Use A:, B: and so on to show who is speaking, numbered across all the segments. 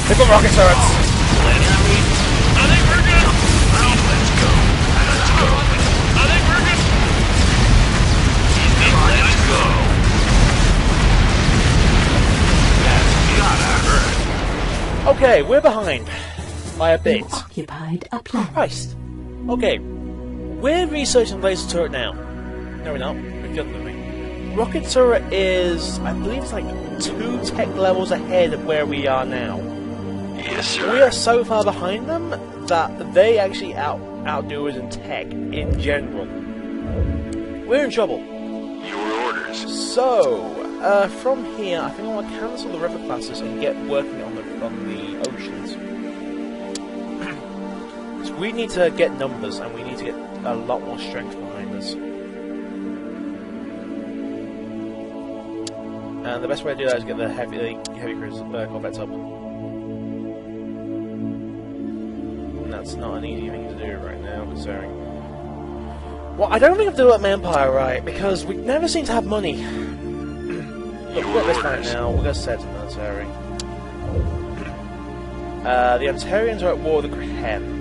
A: They've got rocket turrets!
B: I think we're good! Let's go! Let's go! I think we're good! Let's go! That's gotta hurt.
A: Okay, we're behind. By a bit.
C: You occupied a planet.
A: Christ. Okay. We're researching the laser turret now. No, we're not. We've got the rocket turret is, I believe it's like 2 tech levels ahead of where we are now.
B: Yes, sir.
A: We are so far behind them that they actually outdo us in tech in general. We're in trouble.
B: Your orders.
A: So, from here, I think I want to cancel the river classes and get working on the oceans. So we need to get numbers, and we need to get a lot more strength behind us. And the best way to do that is get the heavy cruiser corvettes up. And that's not an easy thing to do right now, considering. Well, I don't think I've developed my empire right, because we never seem to have money. But we've got this planet now, we're going to set the military. The Ontarians are at war with the Crehen.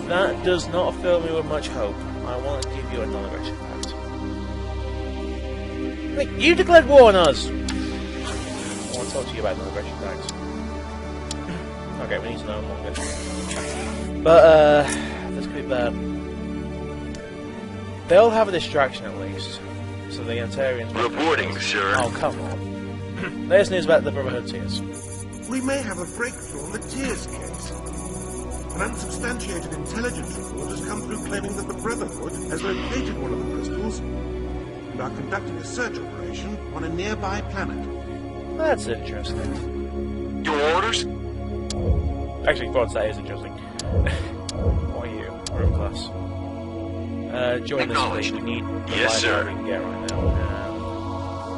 A: That does not fill me with much hope. I want to give you another aggression pact. Wait, you declared war on us! I want to talk to you about another aggression pact. Okay, we need to know more. Good. But, this could be bad. They'll have a distraction at least. So the Ontarians...
B: Reporting, sir.
A: Oh, come on. There's news about the Brotherhood Tears.
D: We may have a breakthrough on the Tears case. An unsubstantiated intelligence report has come through claiming that the Brotherhood has located one of the crystals and are conducting a search operation on a nearby planet.
A: That's interesting.
B: Your orders?
A: Actually, Bods, that is interesting. What are you? Room class. Join this place. We need the
B: Yes,
A: library
B: sir.
A: we can get right now.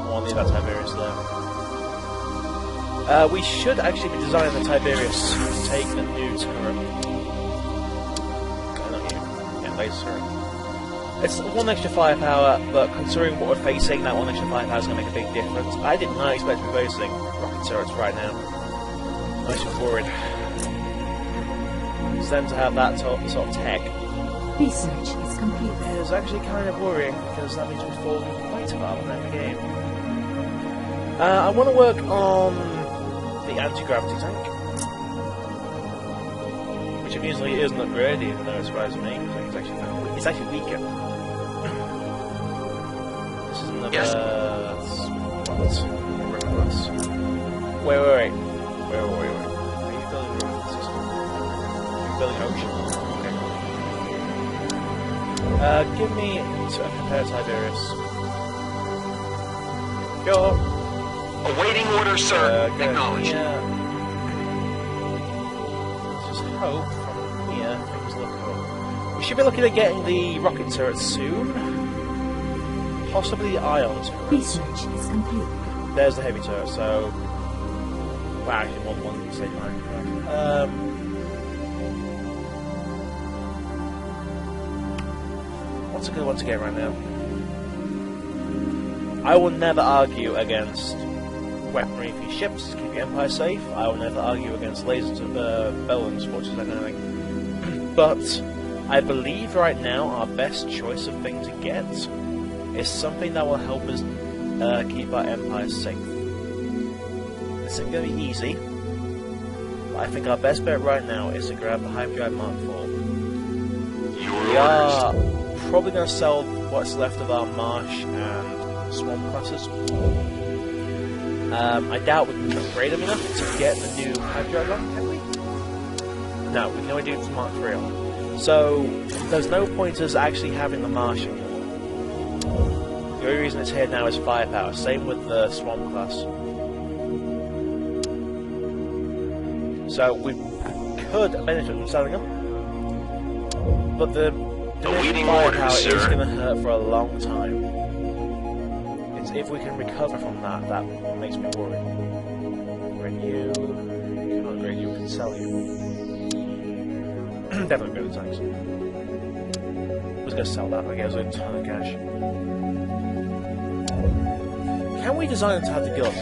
A: We'll leave that Tiberius there. We should actually be designing the Tiberius to take a new turret. Not you. Yeah, laser turret. It's 1 extra firepower, but considering what we're facing, that 1 extra firepower is going to make a big difference. I did not expect to be facing rocket turrets right now. I'm actually worried. It's them to have that sort of tech.
C: Research is complete.
A: It's actually kind of worrying, because that means we're falling quite far behind the game. I want to work on the anti-gravity tank, which amusingly isn't upgraded, even though it surprises me. It's actually weaker. This is another...
B: Yes.
A: Wait. Are you building a rocket system? Are you building an ocean? Okay. Give me a compare Tiberius. Go.
B: Awaiting order, sir. Acknowledged.
A: Yeah. Let's just hope from here things look up. We should be looking at getting the rocket turret soon. Possibly the ion turret.
C: Research is complete.
A: There's the heavy turret, so... Well, actually, more than one stage line. What's a good one to get right now? I will never argue against weaponry for ships to keep the Empire safe. I will never argue against lasers and bellons, which is that kind of thing. But I believe right now our best choice of thing to get is something that will help us keep our Empire safe. This isn't going to be easy, but I think our best bet right now is to grab the Hyperdrive Mark IV. We are probably going to sell what's left of our Marsh and Swamp classes. I doubt we can upgrade them enough to get the new Hyperdrive on, can we? No, we can only do the Mark III on. So, there's no point us actually having the Marsh anymore. The only reason it's here now is firepower. Same with the Swamp class. So, we could benefit from selling them. But the firepower is going to hurt for a long time. It's if we can recover from that, that makes me worry. You can't upgrade you, we can sell you. Definitely go to the tanks. I was going to sell that, but it gives a ton of cash. Can we design it to have the gun?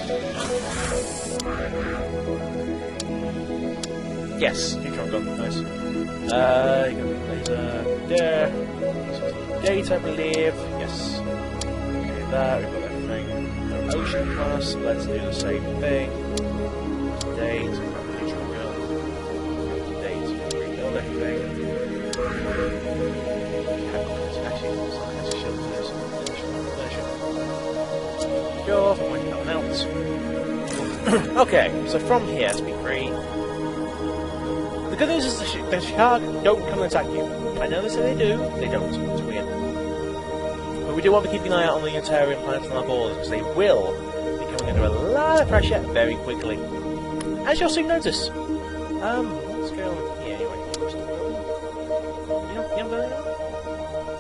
A: Yes, neutron gun, nice. You got laser there. Gate, I believe. Yes. Okay, that, we've got everything. No ocean class, let's do the same thing. Date, neutron gun. Date, rebuild everything. Actually, it's not as shield to this. Sure, I'm waiting that one out. Okay, so from here, to be free. The good news is the shark don't come and attack you. I know they say they do, they don't. It's weird. But we do want to keep an eye out on the Imperium planets on our borders, because they will be coming under a lot of pressure very quickly. As you'll soon notice. Let's go here anyway. You know,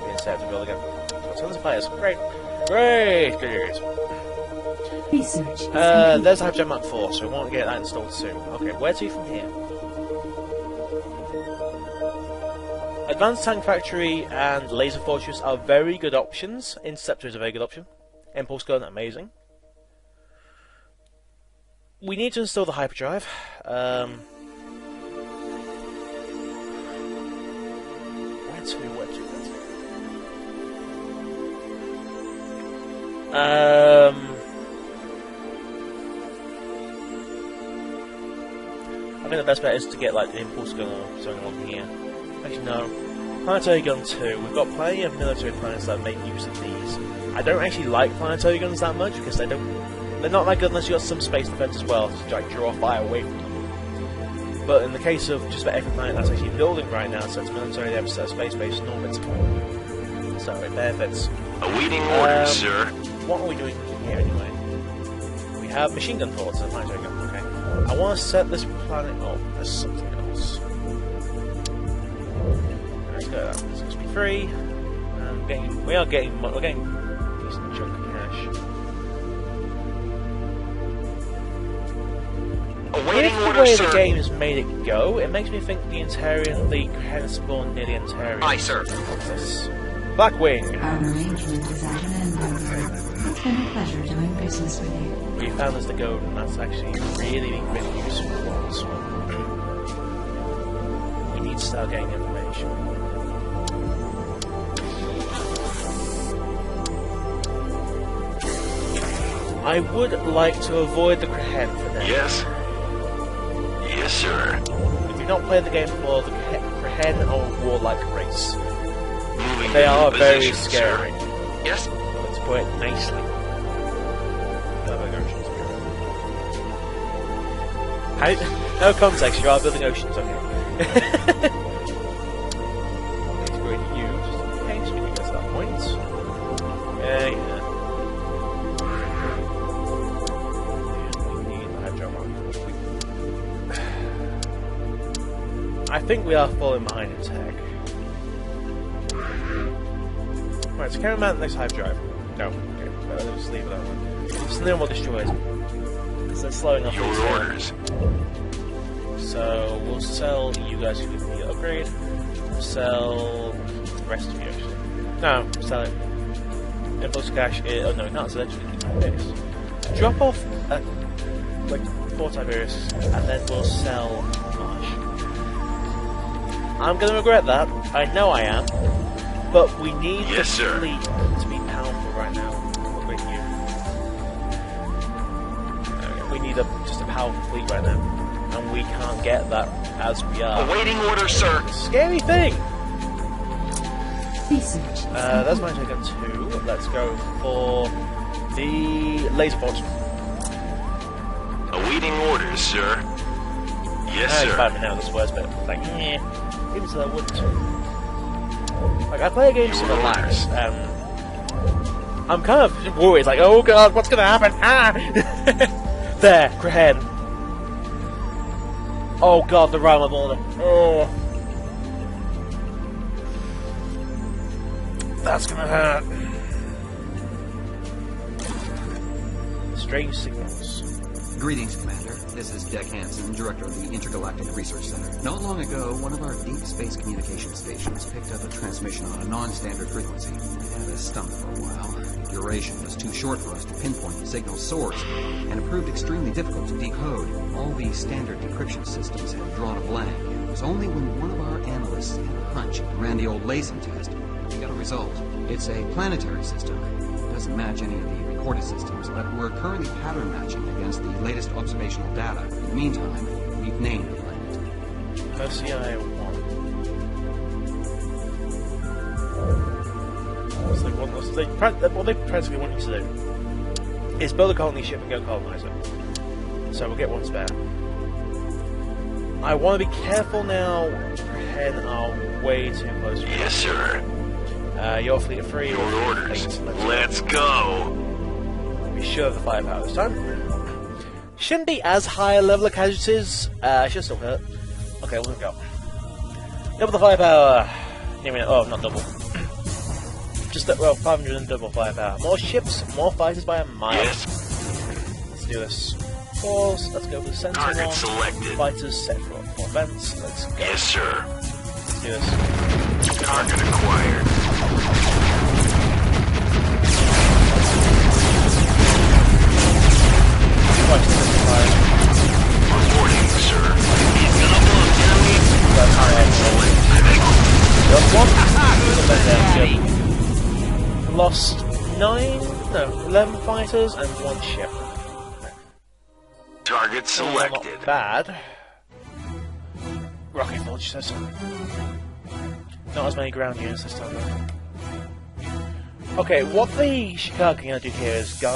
A: being set to build again. Tons of fighters. Great. Great, good.
C: Research is
A: There's the Hypergem Mark 4, so we want to get that installed soon. Okay, where to from here? Advanced Tank Factory and Laser Fortress are very good options. Interceptor is a very good option. Impulse Gun, amazing. We need to install the Hyperdrive. Where to? I think the best bet is to get like the Impulse Gun or something on here. Actually, no. Planetary Gun 2. We've got plenty of military planets that make use of these. I don't actually like planetary guns that much because they're not that good unless you've got some space defense as well to like, draw fire away from them. But in the case of just about every planet that's actually building right now, so it's military, they have a set of space-based orbits. So it benefits.
B: Awaiting orders, sir.
A: What are we doing here anyway? We have machine gun ports and planetary gun. Okay. I want to set this planet up as something else. Let's go. This must be free. We're getting a decent chunk of cash.
B: Awaiting
A: With the
B: orders,
A: way
B: sir.
A: the game has made it go, it makes me think the Imperium, the Crohen spawned near the Imperium.
B: Aye, sir.
A: What's this? Blackwing!
C: Our arrangement is at an end, Doctor. It's been a pleasure doing business with you.
A: We found this to go, and that's actually really useful for us. We need to start getting information. I would like to avoid the Crohen for now.
B: Yes. Yes, sir.
A: If you've not played the game before, the Crohen are a warlike race.
B: Moving
A: They
B: to
A: are
B: new
A: very
B: position,
A: scary.
B: sir. Yes.
A: Let's put it nicely. No context, you are building oceans, okay. Let's go to you, just in case we can get to that point. Yeah. We need the hydro mark. I think we are falling behind in tech. Right, so can we mount the next hyperdrive? No. Okay, let's just leave that one. So then we'll destroy it. Because they're slowing up.
B: Your orders.
A: So we'll sell you guys who give me the upgrade. We'll sell the rest of you actually. No, sell it. Impulse cash is, oh no, not so that's Tiberius. Drop off like 4 Tiberius and then we'll sell Marsh. I'm gonna regret that. I know I am. But we need the fleet to be powerful right now. Look at you. We need just a powerful fleet right now. And we can't get that as we are.
B: Awaiting orders, sir.
A: Scary thing!
C: Research.
A: That's my take on 2. Let's go for the laser force.
B: Awaiting orders, sir. Yes,
A: It's
B: sir.
A: bad now, this worst bit. It's like, even so I wouldn't. Like, I play a game to relax, and I'm kind of worried, like, oh god, what's gonna happen? Ah! There, Crohen. Oh god, the realm of order. Oh. That's gonna hurt. Strange signals.
E: Greetings, Commander. This is Deck Hansen, Director of the Intergalactic Research Center. Not long ago, one of our deep space communication stations picked up a transmission on a non-standard frequency. It had us stumped for a while. duration was too short for us to pinpoint the signal's source, and it proved extremely difficult to decode. All the standard decryption systems had drawn a blank. It was only when one of our analysts had a hunch and ran the old lacing test that we got a result. It's a planetary system. It doesn't match any of the recorded systems, but we're currently pattern matching against the latest observational data. In the meantime, we've named the planet.
A: OCI 1. What they practically want you to do is build a colony ship and go colonize it. So we'll get one spare. I want to be careful now, heading our way too close.
B: Yes, sir.
A: Your fleet of 3.
B: Your orders. Let's go.
A: Be sure of the firepower this time. Shouldn't be as high a level of casualties. Should still hurt. Okay, we'll go. Double the firepower. Oh, not double. Just well, 500 and double firepower. More ships, more fighters by a mile.
B: Yes.
A: Let's do this. Pause. Let's go for the center
B: Target
A: one.
B: selected.
A: Fighters set for offense. Let's go.
B: Yes, sir.
A: Let's do this.
B: Target acquired. Reporting, sir. He's gonna blow, Johnny. Target selected.
A: Just one. Lost 11 fighters and 1 ship.
B: Target selected.
A: Not bad. Rocket fortress. Not as many ground units this time though. Okay, what the Chicago are going to do here is go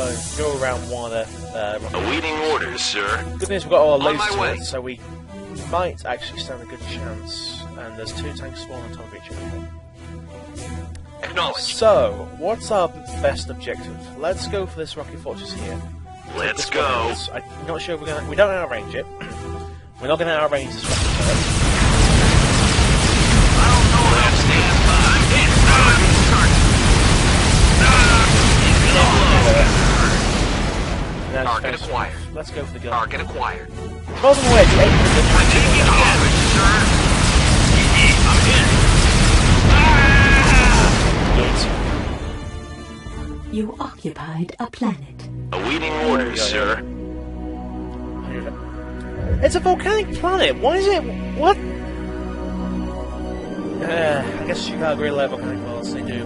A: around one of the
B: Awaiting orders, sir.
A: Good news, we've got all our
B: On my
A: lasers,
B: way.
A: so we might actually stand a good chance. And there's 2 tanks spawning on top of each other.
B: Acknowledged.
A: So, what's our best objective? Let's go for this rocket fortress here.
B: Let's
A: This
B: go.
A: one is- I'm not sure if we're gonna. We don't outrange it. We're not gonna outrange this rocket turret.
B: I don't know how to stand by. I'm hit.
A: Now just
B: Target
A: finish it
B: acquired.
A: off. Let's go for the gun.
B: Target acquired.
A: Problem wedge, 800.
B: I'm taking damage, sir. I'm hit.
C: You occupied a planet.
B: Awaiting orders, sir.
A: It's a volcanic planet. Why is it? What? I guess Chicago really like volcanic planets. They do.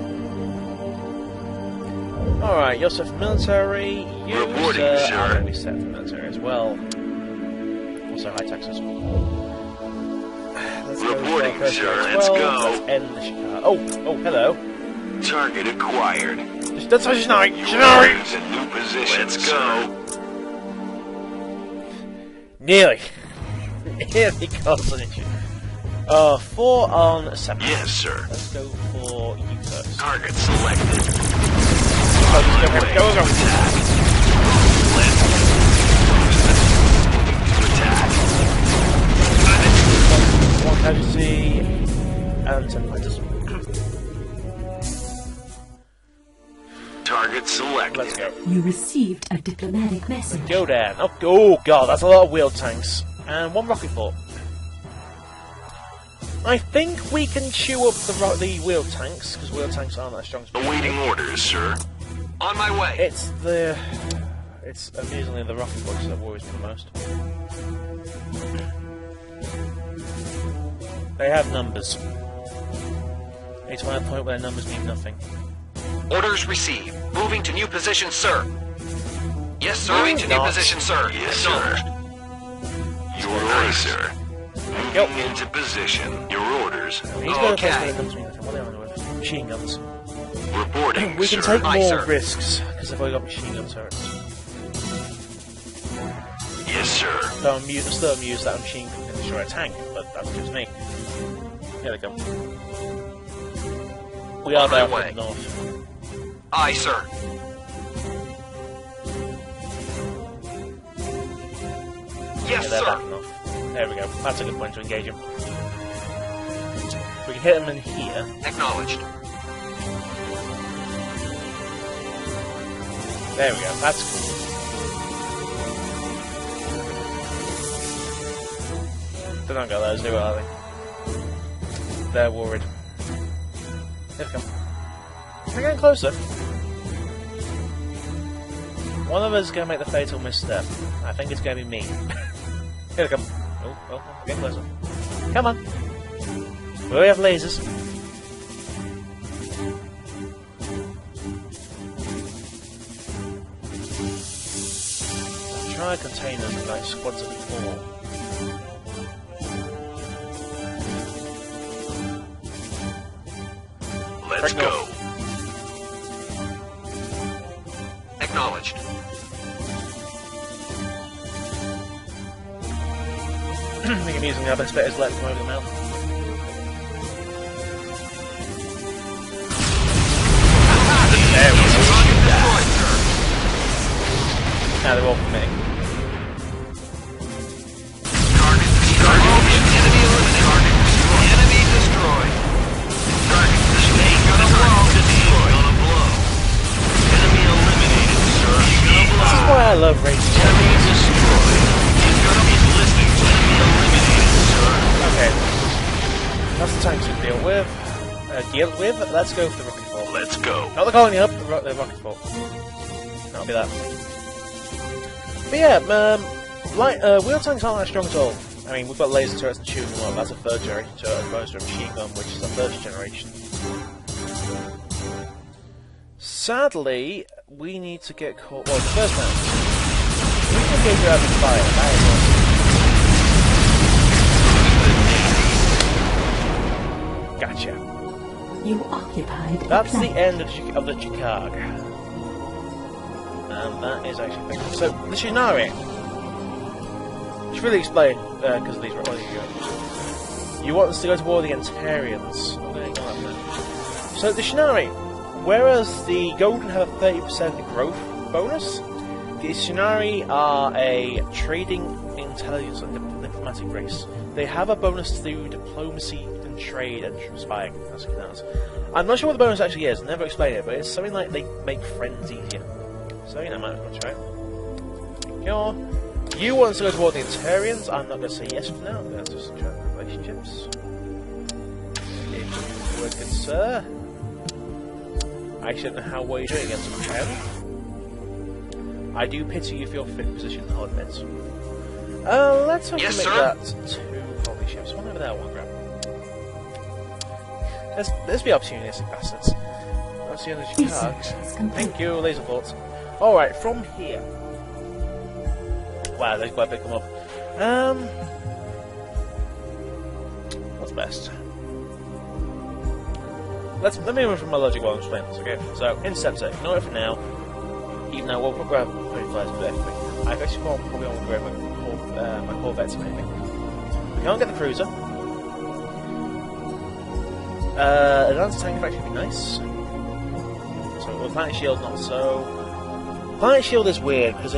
A: Alright, you're set for military. You,
B: Reporting,
A: sir,
B: sir.
A: are going to be set for military as well. Also high taxes. Let's
B: Reporting,
A: go for
B: sir.
A: our
B: Let's
A: 12.
B: go.
A: Let's end the Chicago. Oh, hello.
B: Target acquired.
A: That's how Shinari.
B: Orders in new position. Let's go.
A: Nearly. Nearly got an issue. 4 on 7.
B: Yes, sir.
A: Let's go for you first.
B: Target selected.
A: Go.
B: Attack. Let's attack.
A: 1 casualty and 10 fighters.
B: Target selected.
A: Let's go.
C: You received a diplomatic message.
A: Go down. Oh god, that's a lot of wheel tanks. And 1 rocket fort. I think we can chew up the wheel tanks, because wheel tanks aren't that strong.
B: Awaiting orders, sir. On my way.
A: It's amusingly the rocket forts that worries me the most. They have numbers. It's one point where numbers mean nothing.
E: Orders received. Moving to new position, sir. Yes, sir.
A: No,
E: Moving to new
A: not.
E: position, sir.
B: Yes, sir. Your orders, sir.
A: Go.
B: Moving into position. Your orders.
A: He's got a place
B: Okay.
A: where numbers mean nothing. What are they on with? Machine guns.
B: Reporting,
A: We can
B: sir.
A: take
E: Aye,
A: more
E: sir.
A: risks, because they've already got machine gun turrets.
B: Yes, sir.
A: So I'm still amused that a machine gun can destroy a tank, but that's just me. Here they come. We are
E: On my
A: there from
E: way.
A: the north.
E: Aye, sir.
A: Yeah,
E: Yes,
A: they're
E: sir.
A: backing off. There we go. That's a good point to engage him. We can hit them in here.
E: Acknowledged.
A: There we go. That's cool. They don't go those, do are they? They're worried. Here they come. They're getting closer. One of us is going to make the fatal misstep. I think it's going to be me. Here they come. Oh, get closer. Come on. We have lasers. Try to contain them in like squads of 4.
B: Let's go.
E: Acknowledged.
A: I think I'm using our best bet is let them over the mouth. There we go. Now they're all committing.
B: Enemy eliminated. Enemy destroyed. Target snake gonna blow. Gonna blow. Enemy eliminated, sir.
A: This is why I love racing.
B: Enemy destroyed. He's gonna be ballistic. Enemy eliminated, sir.
A: Okay. That's the tanks to deal with. Let's go for the rocket ball.
B: Let's go.
A: Not the colony hub, the rocket ball. That'll be that. But yeah, wheel tanks aren't that strong at all. I mean, we've got laser turrets and shooting them up. That's a 3rd generation turret as opposed to a machine gun, which is a 1st generation. Sadly, we need to get caught. Well, the first man. We can get you out of fire. That is awesome. Gotcha.
C: You occupied.
A: That's the end of the Chicago. And that is actually big. So, the Shinari. Should really explain, because of these recordings. You want us to go to war with the Imperiums. So, the Shinari, whereas the Golden have a 30% growth bonus, the Shinari are a trading, intelligence, and diplomatic race. They have a bonus through diplomacy and trade and spying. That's what it is. I'm not sure what the bonus actually is, never explain it, but it's something like they make friends easier. So, you know, might as well try it. You want to go toward the Interians? I'm not going to say yes for now. I'm going to just try relationships. If you would, good sir. I should know how well you're doing against Japan. I do pity you for your fit position, I'll admit. Let's hope to make that 2 holy ships. One over there, one grab. Let's be opportunistic bastards. That's the end of Chicago. Thank you, laser thoughts. Alright, from here. Wow, they've quite picked them up. What's best? Let me move from my logic while I'm explaining this, okay? So, interceptor, ignore it for now. Even though we'll grab 35 for everything. I actually probably want to grab my Corvettes maybe. We can't get the cruiser. Advanced tank would actually be nice. So, with Planet Shield, not so. Planet Shield is weird because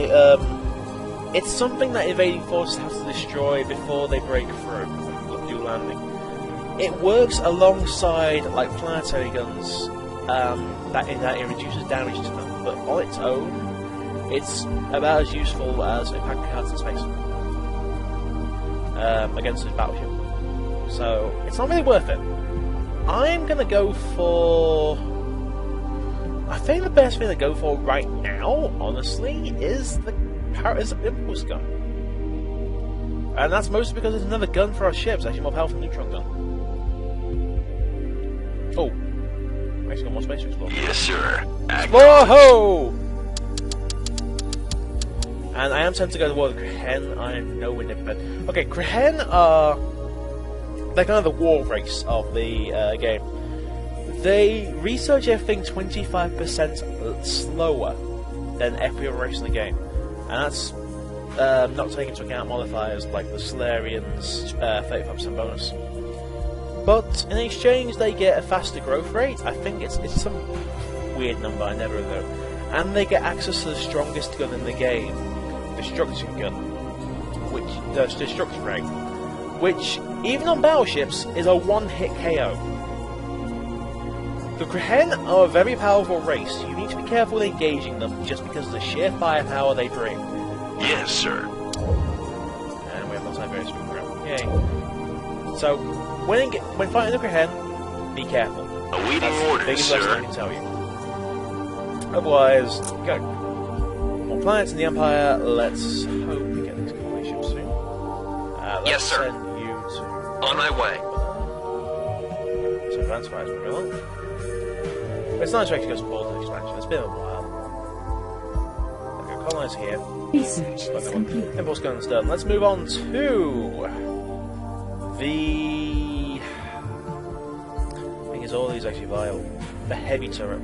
A: it's something that invading forces have to destroy before they break through and do landing. It works alongside like planetary guns that it reduces damage to them, but on its own, it's about as useful as impact cards in space against this battleship. So it's not really worth it. I'm gonna go for. I think the best thing to go for right now, honestly, is the impulse gun. And that's mostly because it's another gun for our ships, actually more powerful than neutron gun. Oh. Actually got more space to explore.
B: Yes, sir.
A: Whoa! And I am tempted to go to war with Krehen. I am nowhere near prepared. Okay, Krehen are. They're kind of the war race of the game. They research everything 25% slower than every other race in the game. And that's not taking into account modifiers like the Solarian's 35% bonus. But in exchange, they get a faster growth rate. I think it's some weird number, I never know. And they get access to the strongest gun in the game, Destruction Gun, which does Destruction Ray, which, even on battleships, is a one-hit KO. The Krehen are a very powerful race. You need to be careful with engaging them, just because of the sheer firepower they bring.
B: Yes, sir.
A: And we have no time for this program. Yay. So, when fighting the Krehen, be careful.
B: Awaiting
A: That's
B: orders,
A: the biggest
B: sir.
A: lesson I can tell you. Otherwise, go. planets in the Empire. Let's hope we get these colony ships soon. Let's
E: Yes, sir.
A: send you to...
E: On my way.
A: So advance fires very well. It's nice to actually go support the expansion. It's been a while. Okay, colonize here.
C: Research is complete.
A: Impulse guns done. Let's move on to the... thing is, all these actually viable. The heavy turret.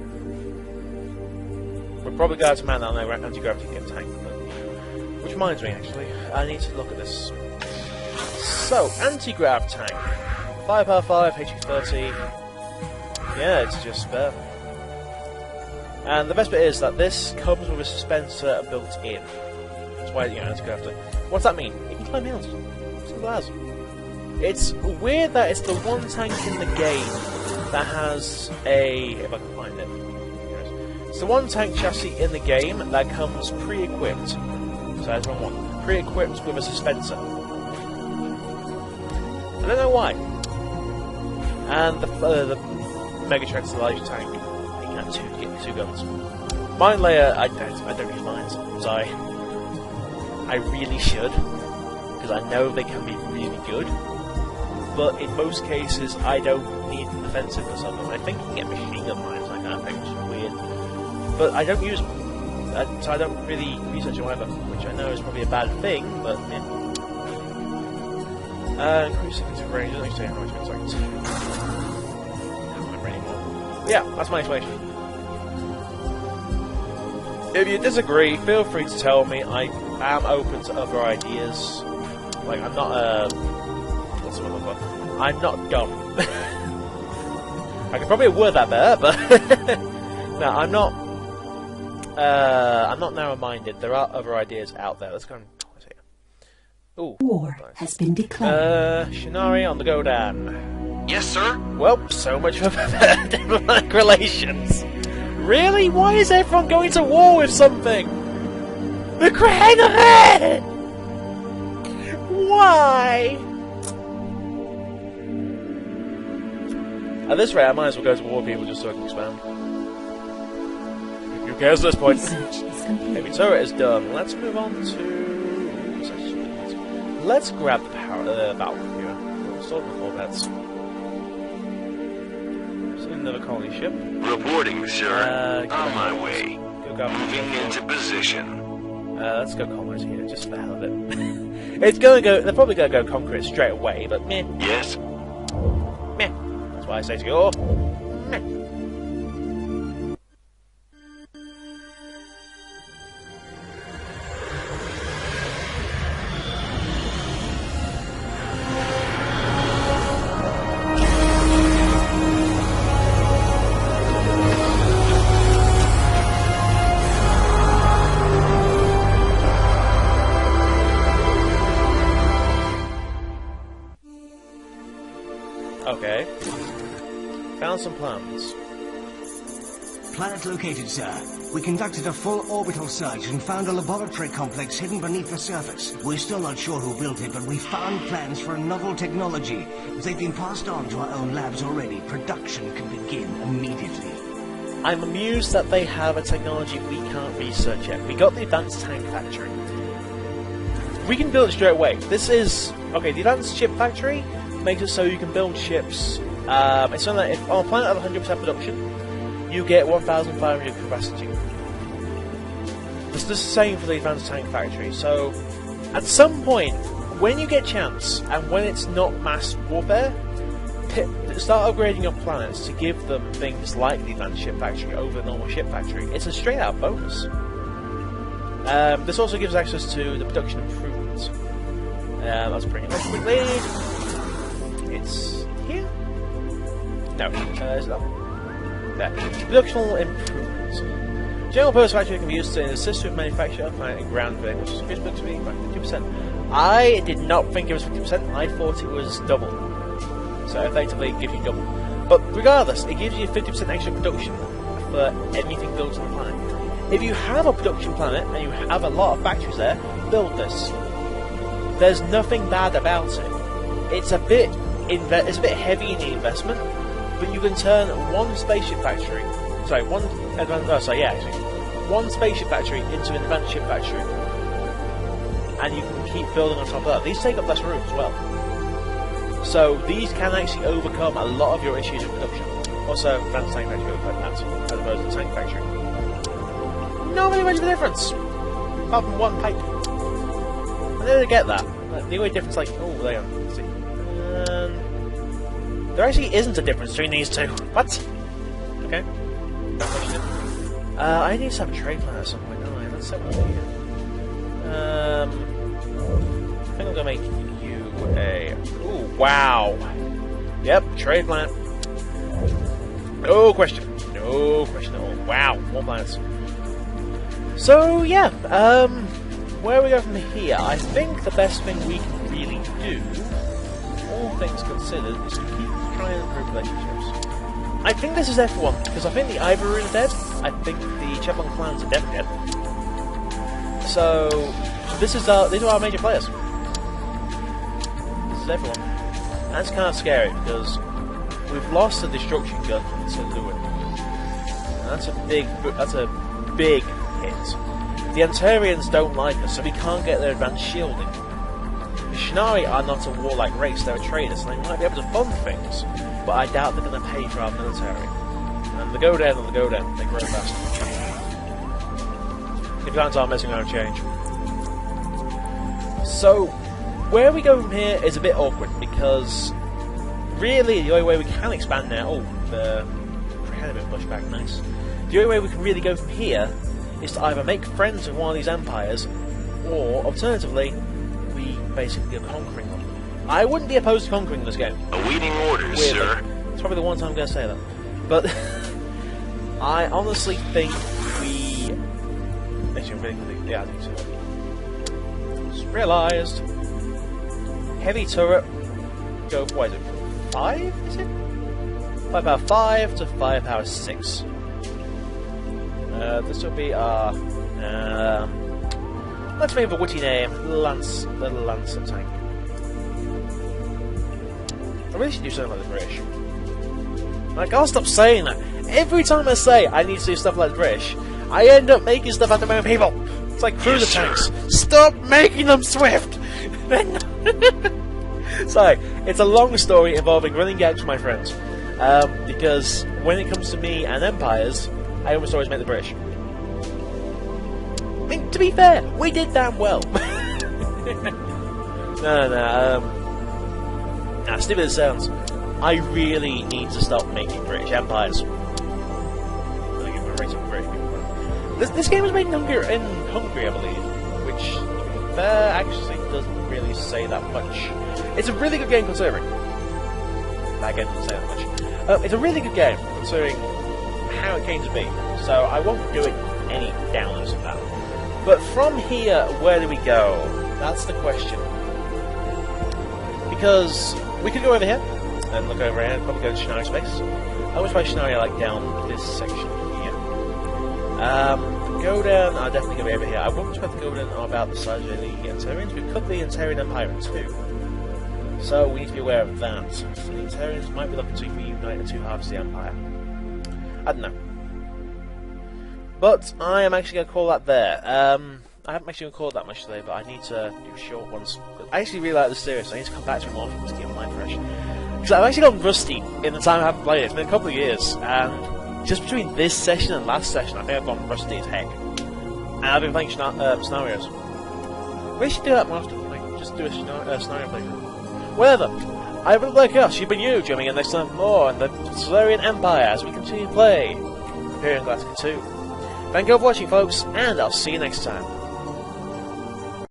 A: We'll probably go to man that on their anti-gravity tank. Which reminds me, actually, I need to look at this. So, anti-grav tank. Firepower 5, HP 30. Yeah, it's just there. And the best bit is that this comes with a dispenser built in. That's why, anti-grav tank. What's that mean? It can climb hills. Simple as. It's weird that it's the one tank in the game that has a... if I can find it. It's the one tank chassis in the game that comes pre-equipped. So that's one. Pre-equipped with a dispenser. I don't know why. And the Megatron's the largest tank. You can have two guns. Mine layer, I don't use mines. Because I really should. Because I know they can be really good. But in most cases, I don't need the defensiveness of them. I think you can get machine gun mines like that, which is weird. But I don't use them. So I don't really research them either, which I know is probably a bad thing, but yeah. Increase into range, doesn't actually say how much it's like. Yeah, that's my explanation. If you disagree, feel free to tell me. I am open to other ideas. Like, I'm not what's the word? I'm not dumb. I could probably word that better, but no, I'm not narrow-minded. There are other ideas out there. Let's go and see. Ooh,
C: War
A: nice.
C: has been declared.
A: Shinari on the go down.
E: Yes, sir.
A: Well, so much for diplomatic relations. Really? Why is everyone going to war with something? The Ukraine! Why? At this rate, I might as well go to war with people just so I can expand. Who cares at this point?
C: Research is complete.
A: Heavy turret is done. Let's move on to... let's grab the battle computer. We'll start with 4 bets. Another colony ship.
B: Reporting, sir. On my
A: go
B: way.
A: Go grab
B: Moving into position.
A: let's go colonize here, just for the hell of it. It's gonna go. They're probably gonna go conquer it straight away, but meh,
B: Yes.
A: meh. That's why I say to you, meh. Okay. Found some plans.
F: Planet located, sir. We conducted a full orbital search and found a laboratory complex hidden beneath the surface. We're still not sure who built it, but we found plans for a novel technology. They've been passed on to our own labs already. Production can begin immediately.
A: I'm amused that they have a technology we can't research yet. We got the advanced tank factory. We can build it straight away. This is... okay, the advanced ship factory makes it so you can build ships. It's something like if on a planet of 100% production, you get 1,500 capacity. It's the same for the advanced tank factory. So, at some point, when you get chance, and when it's not mass warfare, start upgrading your planets to give them things like the advanced ship factory over the normal ship factory. It's a straight out bonus. This also gives access to the production improvements. That's pretty much quickly. It's here? No, is it that one? There. Productional improvements. General purpose factory can be used to assist with manufacture of planet and ground vehicles. It's supposed to be by 50%. I did not think it was 50%, I thought it was double. So effectively it gives you double. But regardless, it gives you 50% extra production for anything built on the planet. If you have a production planet and you have a lot of factories there, build this. There's nothing bad about it. It's a bit heavy in the investment, but you can turn one spaceship factory, one spaceship factory into an advanced ship factory. And you can keep building on top of that. These take up less room as well. So these can actually overcome a lot of your issues with production. Also, advanced tank factory looks like that, as opposed to tank factory. Not really much of a difference, apart from one pipe. I didn't get that. The only difference, like, oh, there you go. Let's see. There actually isn't a difference between these two. What? Okay. I need to have a trade plan at some point, don't I? Let's have one here. I think I'm gonna make you a. Ooh, wow. Yep, trade plan. No question. No question at all. Wow, more planets. So yeah, where we go from here? I think the best thing we can really do, all things considered, is to keep trying to improve relationships. I think this is everyone, because I think the Ivory are dead. I think the Chevron clans are definitely dead. So these are our major players. This is everyone. That's kind of scary because we've lost the destruction gun to Lewin. And that's a big hit. The Antarians don't like us, so we can't get their advanced shielding. The Shinari are not a warlike race, they're a traders, so they might be able to fund things, but I doubt they're going to pay for our military. And the go down, they grow fast. The plans are messing around change. So, where we go from here is a bit awkward, because really the only way we can expand now... Oh, the had a bit pushed back, nice. The only way we can really go from here is to either make friends with one of these empires, or alternatively, we basically go conquering them. I wouldn't be opposed to conquering this game.
B: Awaiting orders,
A: Weirdly.
B: sir.
A: It's probably the one time I'm going to say that. But I honestly think we... Actually, really quickly, yeah, I think so. Just realised. Heavy turret. Go, what is it? 5, is it? 5 power 5 to 5 power 6. This will be our... let's think of a witty name. Little Lancer tank. I really should do something like the British. Like, I'll stop saying that. Every time I say I need to do stuff like the British, I end up making stuff out of my own people. It's like cruiser tanks. Stop making them swift! Sorry, it's a long story involving running gags with my friends. Because when it comes to me and empires, I almost always make the British. I mean, to be fair, we did damn well. No. Stupid as it sounds, I really need to stop making British empires. This game was made in Hungary, I believe, which, to be fair, actually doesn't really say that much. It's a really good game considering. That game doesn't say that much. It's a really good game considering how it came to be, so I won't do it any downers of that. But from here, where do we go? That's the question. Because we could go over here and look over here, probably go to Shinari space. I wish my Shinari are like down this section here. Go down, I'll definitely go over here. I wouldn't have to go down about the size of the Antarians. We cut the Antarian Empire in two. So we need to be aware of that. So the Antarians might be looking to reunite the two halves of the Empire. I don't know. But I am actually going to call that there. I haven't actually recorded that much today, but I need to do short ones. I actually really like this series, so I need to come back to it more often to keep my mind fresh. Because I've actually gotten rusty in the time I haven't played it. It's been a couple of years, and just between this session and last session, I think I've gone rusty as heck. And I've been playing scenarios. We should do that more often, like, just do a scenario playthrough. Whatever. I've been Black House, you've been you, joining in next time for more in the Solarian Empire as we continue to play Imperium Galactica 2. Thank you for watching, folks, and I'll see you next time.